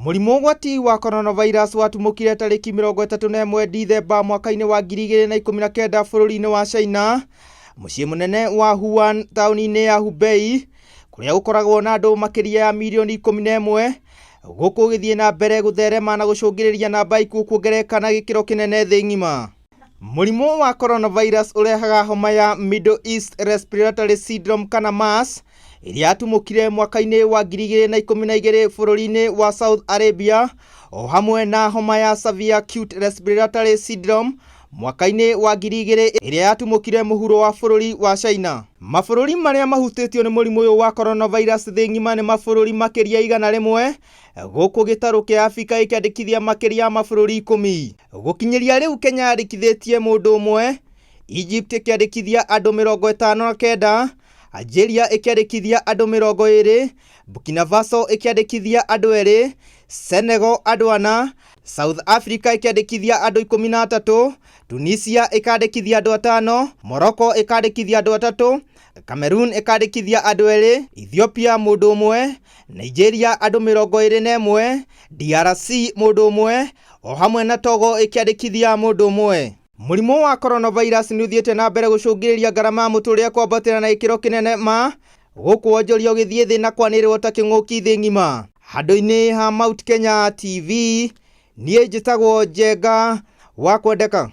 Mũrimũ ũgwati wa coronavirus watumũkire tarĩki 31 Dithemba mwaka-inĩ wa 2019 bũrũri-inĩ wa China, mũciĩ mũnene wa Wuhan taũni-inĩ ya Hubei, kũrĩa gũkoragwo na andũ makĩria ya milioni 11, gũkũ gũgĩthiĩ na mbere gũtherema na gũcũngĩrĩria namba ikuũ kuongerereka na gĩkĩro kĩnene thĩ ng'ima. Mũrimũ wa coronavirus ũrehaga homa ya Middle East Respiratory Syndrome kana MERS, ĩrĩa yatumũkire mwaka-inĩ wa 2012 bũrũri-inĩ wa Saudi Arabia, o hamwe na homa ya Severe Acute Respiratory Syndrome mwaka-inĩ wa 2000 ĩrĩa yatumũkire mũhuro wa bũrũri wa China. Mabũrũri marĩa mahutĩtio nĩ mũrimũ ũyũ wa coronavirus thĩ ng'ima nĩ mabũrũri makĩria 100, gũkũ gĩtarũ kĩa Afrika ĩkĩandĩkithia makĩria ya mabũrũri 10. Gũkinyĩria rĩu Kenya yandĩkithĩtie mũndũ ũmwe, Egypt ĩkĩandĩkithia andũ 59, Algeria ĩkĩandĩkithia andũ 20, Burkina Faso ĩkĩandĩkithia andũ 2, Senegal andũ 4, South Africa ĩkĩandĩkithia andũ 13, Tunisia ĩkandĩkithia andũ 5, Morocco ĩkandĩkithia andũ 3, Cameroon ĩkandĩkithia andũ 2, Ethiopia mũndũ ũmwe, Nigeria andũ 21, DRC mũndũ ũmwe, o hamwe na Togo ĩkĩandĩkithia mũndũ ũmwe. Mũrimũ wa coronavirus nĩ ũthiĩte na mbere gũcũngĩrĩria ngarama ya mũtũrĩre kwambatĩra na gĩkĩro kĩnene gũkũ wonjoria ũgĩthiĩ thĩ na kwanĩrĩrwo ta kĩng'ũki thĩ ng'ima. Handũ-inĩ ha Mount Kenya TV, niĩ njĩtagwo Njenga wa kwendeka.